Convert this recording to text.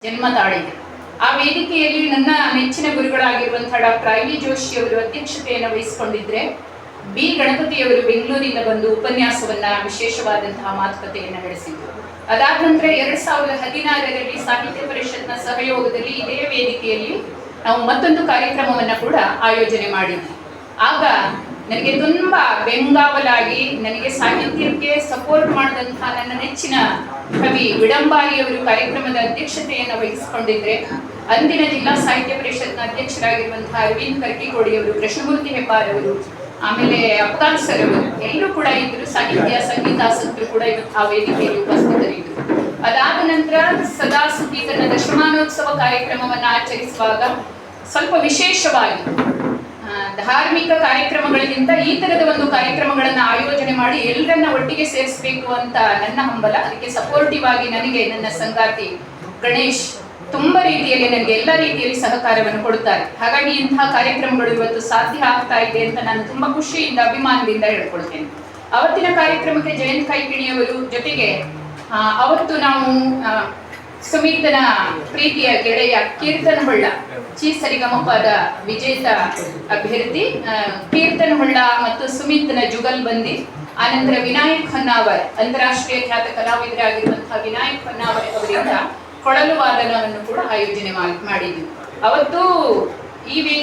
ಜನ್ಮ ತಾಳಿದೆ. ಆ ವೇದಿಕೆಯಲ್ಲಿ ನನ್ನ ನೆಚ್ಚಿನ ಗುರುಗಳಾಗಿರುವಂತಹ ಡಾಕ್ಟರ್ ಐ ವಿ ಜೋಶಿ ಅವರು ಅಧ್ಯಕ್ಷತೆಯನ್ನು ವಹಿಸಿಕೊಂಡಿದ್ರೆ, ಬಿ ಗಣಪತಿಯವರು ಬೆಂಗಳೂರಿನಿಂದ ಬಂದು ಉಪನ್ಯಾಸವನ್ನ ವಿಶೇಷವಾದಂತಹ ಮಾತುಕತೆಯನ್ನು ನಡೆಸಿದ್ರು. ಅದಾದ ನಂತರ 2016ರಲ್ಲಿ ಸಾಹಿತ್ಯ ಪರಿಷತ್ನ ಸಹಯೋಗದಲ್ಲಿ ಇದೇ ವೇದಿಕೆಯಲ್ಲಿ ನಾವು ಮತ್ತೊಂದು ಕಾರ್ಯಕ್ರಮವನ್ನ ಕೂಡ ಆಯೋಜನೆ ಮಾಡಿದ್ವಿ. ಆಗ ನನಗೆ ತುಂಬಾ ಬೆಂಗಾವಲಾಗಿ ನನಗೆ ಸಾಹಿತ್ಯಕ್ಕೆ ಸಪೋರ್ಟ್ ಮಾಡಿದಂತಹ ನನ್ನ ನೆಚ್ಚಿನ ಕವಿ ವಿಡಂಬಾರಿಯವರು ಕಾರ್ಯಕ್ರಮದ ಅಧ್ಯಕ್ಷತೆಯನ್ನು ವಹಿಸಿಕೊಂಡಿದ್ರೆ, ಅಂದಿನ ಜಿಲ್ಲಾ ಸಾಹಿತ್ಯ ಪರಿಷತ್ನ ಅಧ್ಯಕ್ಷರಾಗಿರುವಂತಹ ಅರವಿಂದ್ ಕರ್ಕಿಕೋಡಿಯವರು, ಕೃಷ್ಣಮೂರ್ತಿ ಹೆಬ್ಬಾರ್ ಅವರು, ಆಮೇಲೆ ಅಫ್ಘಾನ್ ಸರ್ ಅವರು ಎಲ್ಲರೂ ಕೂಡ ಇದ್ರು. ಸಾಹಿತ್ಯ ಸಂಗೀತಾಸಕ್ತರು ಕೂಡ ಇವತ್ತು ಆ ವೇದಿಕೆಯಲ್ಲಿ ಉಪಸ್ಥಿತರಿದ್ದರು. ಅದಾದ ನಂತರ ಸದಾ ಸುದ್ದಿ ತನ್ನ ದಶಮಾನೋತ್ಸವ ಕಾರ್ಯಕ್ರಮವನ್ನ ಆಚರಿಸುವಾಗ ಸ್ವಲ್ಪ ವಿಶೇಷವಾಗಿ ಧಾರ್ಮಿಕ ಕಾರ್ಯಕ್ರಮಗಳಿಗಿಂತ ಈ ತರದ ಒಂದು ಕಾರ್ಯಕ್ರಮಗಳನ್ನ ಆಯೋಜನೆ ಮಾಡಿ ಎಲ್ಲರನ್ನ ಒಟ್ಟಿಗೆ ಸೇರಿಸಬೇಕು ಅಂತ ನನ್ನ ಹಂಬಲ. ಅದಕ್ಕೆ ಸಪೋರ್ಟಿವ್ ಆಗಿ ನನಗೆ ನನ್ನ ಸಂಗಾತಿ ಗಣೇಶ್ ತುಂಬಾ ರೀತಿಯಲ್ಲಿ ನನಗೆ ಎಲ್ಲ ರೀತಿಯಲ್ಲಿ ಸಹಕಾರವನ್ನು ಕೊಡುತ್ತಾರೆ. ಹಾಗಾಗಿ ಇಂತಹ ಕಾರ್ಯಕ್ರಮಗಳು ಇವತ್ತು ಸಾಧ್ಯ ಆಗ್ತಾ ಇದೆ ಅಂತ ನಾನು ತುಂಬಾ ಖುಷಿಯಿಂದ ಅಭಿಮಾನದಿಂದ ಹೇಳ್ಕೊಳ್ತೇನೆ. ಅವತ್ತಿನ ಕಾರ್ಯಕ್ರಮಕ್ಕೆ ಜಯಂತ್ ಕೈಕಿಣಿಯವರು ಜೊತೆಗೆ ಅವತ್ತು ನಾವು ಸುಮಿತನ ಪ್ರೀತಿಯ ಗೆಳೆಯ ಕೀರ್ತನ್ ಹೊಳ್ಳ ಸರಿಗಮಪದ ವಿಜೇತ ಅಭ್ಯರ್ಥಿ ಕೀರ್ತನ್ ಹೊಳ್ಳ ಮತ್ತು ಸುಮಿತ್ನ ಜುಗಲ್ಬಂದಿ, ಆನಂತರ ವಿನಾಯಕ್ ಹೊನ್ನಾವರ್ ಅಂತಾರಾಷ್ಟ್ರೀಯ ಖ್ಯಾತ ಕಲಾವಿದರಾಗಿರುವಂತಹ ವಿನಾಯಕ್ ಹೊನ್ನಾವರ್ ಅವರಿಂದ ಕೊಳಲು ವಾದನವನ್ನು ಕೂಡ ಆಯೋಜನೆ ಮಾಡಿದ್ವಿ. ಅವತ್ತು ಈ